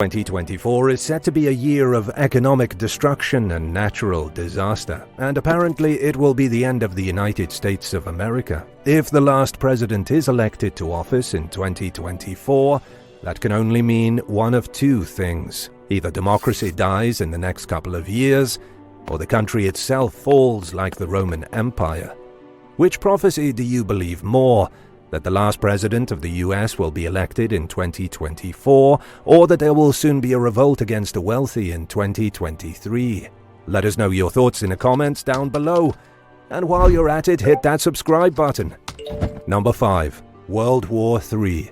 2024 is set to be a year of economic destruction and natural disaster, and apparently it will be the end of the United States of America. If the last president is elected to office in 2024, that can only mean one of two things. Either democracy dies in the next couple of years, or the country itself falls like the Roman Empire. Which prophecy do you believe more? That the last president of the US will be elected in 2024, or that there will soon be a revolt against the wealthy in 2023? Let us know your thoughts in the comments down below. And while you're at it, hit that subscribe button. Number 5. World War III.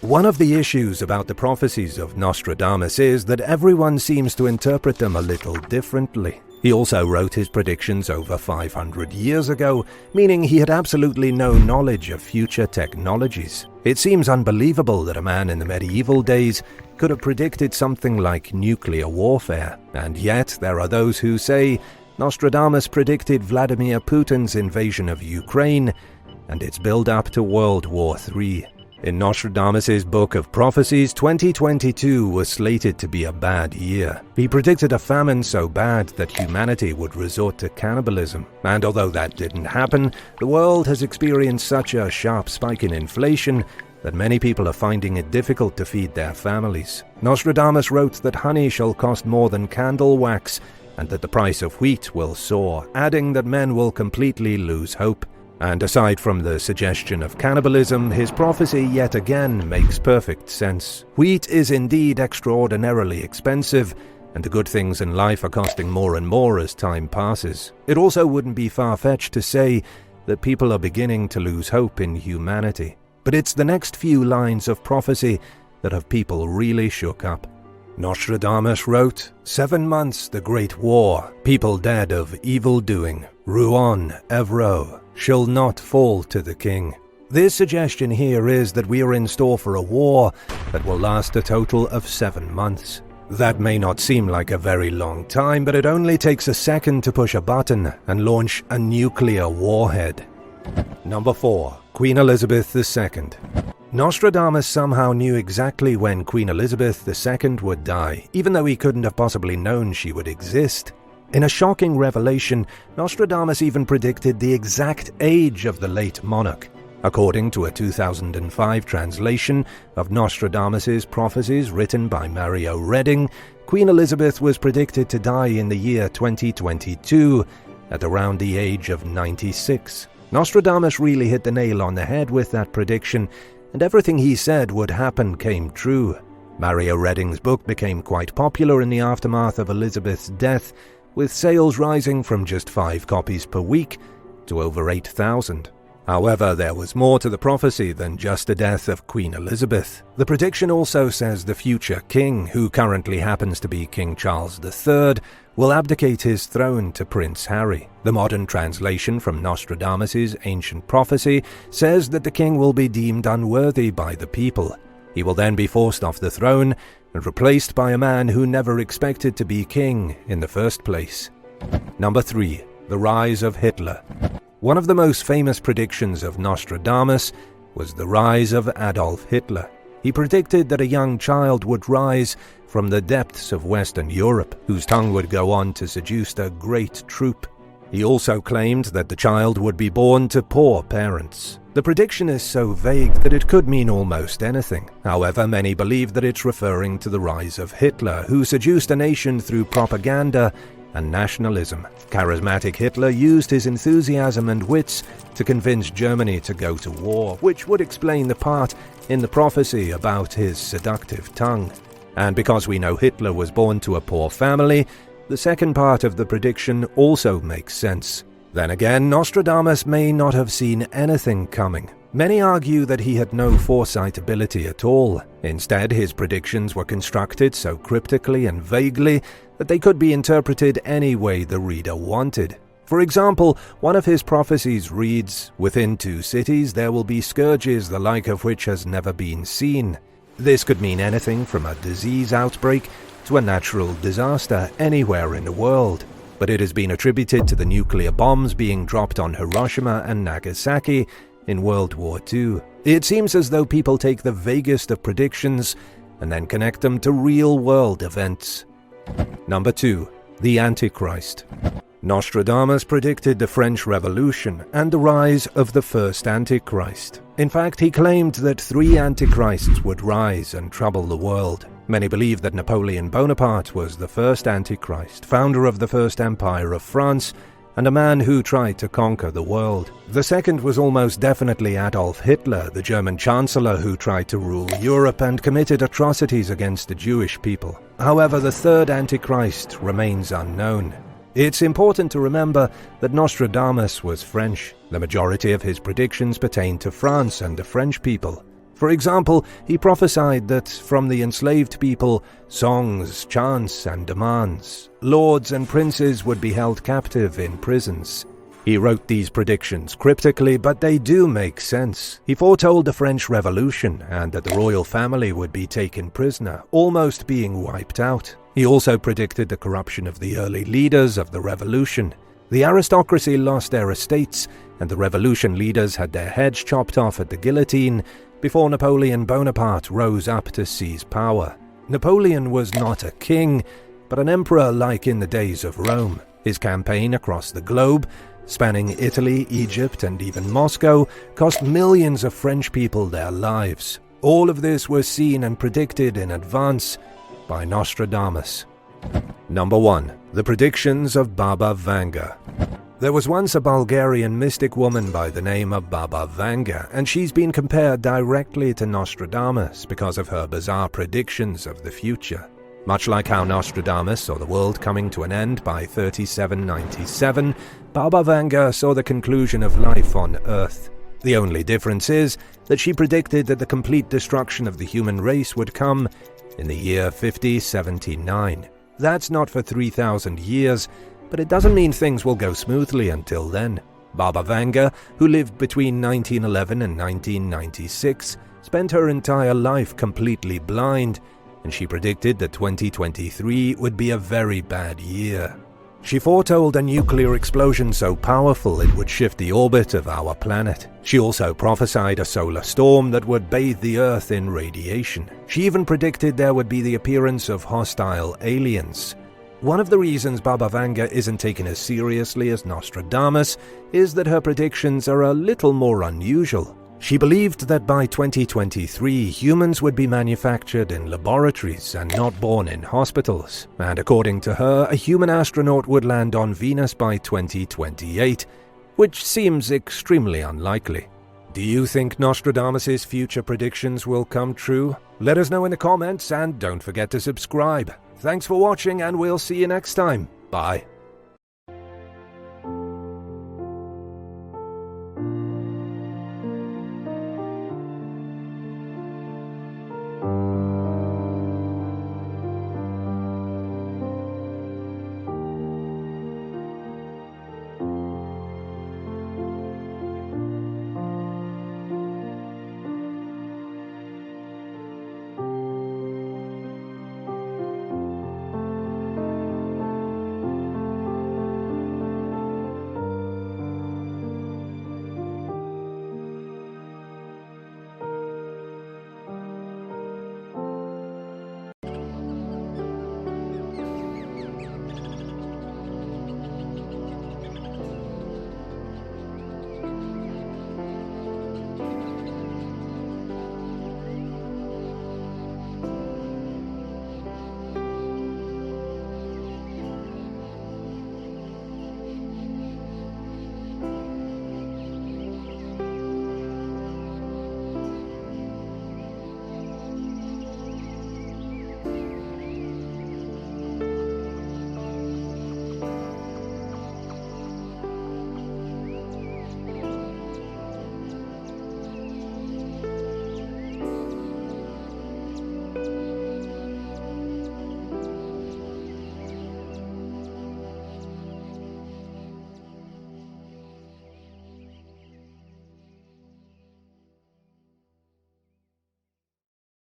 One of the issues about the prophecies of Nostradamus is that everyone seems to interpret them a little differently. He also wrote his predictions over 500 years ago, meaning he had absolutely no knowledge of future technologies. It seems unbelievable that a man in the medieval days could have predicted something like nuclear warfare, and yet there are those who say Nostradamus predicted Vladimir Putin's invasion of Ukraine and its build-up to World War III. In Nostradamus' Book of Prophecies, 2022 was slated to be a bad year. He predicted a famine so bad that humanity would resort to cannibalism. And although that didn't happen, the world has experienced such a sharp spike in inflation that many people are finding it difficult to feed their families. Nostradamus wrote that honey shall cost more than candle wax, and that the price of wheat will soar, adding that men will completely lose hope. And aside from the suggestion of cannibalism, his prophecy yet again makes perfect sense. Wheat is indeed extraordinarily expensive, and the good things in life are costing more and more as time passes. It also wouldn't be far-fetched to say that people are beginning to lose hope in humanity. But it's the next few lines of prophecy that have people really shook up. Nostradamus wrote, 7 months the great war, people dead of evil doing, Rouen, Evreux, shall not fall to the king. This suggestion here is that we are in store for a war that will last a total of 7 months. That may not seem like a very long time, but it only takes a second to push a button and launch a nuclear warhead. Number 4. Queen Elizabeth II. Nostradamus somehow knew exactly when Queen Elizabeth II would die, even though he couldn't have possibly known she would exist. In a shocking revelation, Nostradamus even predicted the exact age of the late monarch. According to a 2005 translation of Nostradamus' prophecies written by Mario Redding, Queen Elizabeth was predicted to die in the year 2022 at around the age of 96. Nostradamus really hit the nail on the head with that prediction, and everything he said would happen came true. Mario Redding's book became quite popular in the aftermath of Elizabeth's death, with sales rising from just 5 copies per week to over 8,000. However, there was more to the prophecy than just the death of Queen Elizabeth. The prediction also says the future king, who currently happens to be King Charles III, will abdicate his throne to Prince Harry. The modern translation from Nostradamus' ancient prophecy says that the king will be deemed unworthy by the people. He will then be forced off the throne and replaced by a man who never expected to be king in the first place. Number 3. The rise of Hitler. One of the most famous predictions of Nostradamus was the rise of Adolf Hitler. He predicted that a young child would rise from the depths of Western Europe, whose tongue would go on to seduce a great troop. He also claimed that the child would be born to poor parents. The prediction is so vague that it could mean almost anything. However, many believe that it's referring to the rise of Hitler, who seduced a nation through propaganda and nationalism. Charismatic Hitler used his enthusiasm and wits to convince Germany to go to war, which would explain the part in the prophecy about his seductive tongue. And because we know Hitler was born to a poor family, the second part of the prediction also makes sense. Then again, Nostradamus may not have seen anything coming. Many argue that he had no foresight ability at all. Instead, his predictions were constructed so cryptically and vaguely that they could be interpreted any way the reader wanted. For example, one of his prophecies reads, "Within 2 cities there will be scourges the like of which has never been seen." This could mean anything from a disease outbreak to a natural disaster anywhere in the world. But it has been attributed to the nuclear bombs being dropped on Hiroshima and Nagasaki in World War II. It seems as though people take the vaguest of predictions and then connect them to real-world events. Number 2. The Antichrist. Nostradamus predicted the French Revolution and the rise of the first Antichrist. In fact, he claimed that 3 Antichrists would rise and trouble the world. Many believe that Napoleon Bonaparte was the first Antichrist, founder of the First Empire of France, and a man who tried to conquer the world. The second was almost definitely Adolf Hitler, the German Chancellor who tried to rule Europe and committed atrocities against the Jewish people. However, the third Antichrist remains unknown. It's important to remember that Nostradamus was French. The majority of his predictions pertain to France and the French people. For example, he prophesied that from the enslaved people, songs, chants, and demands, lords and princes would be held captive in prisons. He wrote these predictions cryptically, but they do make sense. He foretold the French Revolution and that the royal family would be taken prisoner, almost being wiped out. He also predicted the corruption of the early leaders of the revolution. The aristocracy lost their estates, and the revolution leaders had their heads chopped off at the guillotine before Napoleon Bonaparte rose up to seize power. Napoleon was not a king, but an emperor like in the days of Rome. His campaign across the globe, spanning Italy, Egypt, and even Moscow, cost millions of French people their lives. All of this was seen and predicted in advance by Nostradamus. Number 1. The predictions of Baba Vanga. There was once a Bulgarian mystic woman by the name of Baba Vanga, and she's been compared directly to Nostradamus because of her bizarre predictions of the future. Much like how Nostradamus saw the world coming to an end by 3797, Baba Vanga saw the conclusion of life on Earth. The only difference is that she predicted that the complete destruction of the human race would come in the year 5079. That's not for 3,000 years, but it doesn't mean things will go smoothly until then. Baba Vanga, who lived between 1911 and 1996, spent her entire life completely blind, and she predicted that 2023 would be a very bad year. She foretold a nuclear explosion so powerful it would shift the orbit of our planet. She also prophesied a solar storm that would bathe the Earth in radiation. She even predicted there would be the appearance of hostile aliens. One of the reasons Baba Vanga isn't taken as seriously as Nostradamus is that her predictions are a little more unusual. She believed that by 2023, humans would be manufactured in laboratories and not born in hospitals. And according to her, a human astronaut would land on Venus by 2028, which seems extremely unlikely. Do you think Nostradamus' future predictions will come true? Let us know in the comments, and don't forget to subscribe. Thanks for watching, and we'll see you next time. Bye.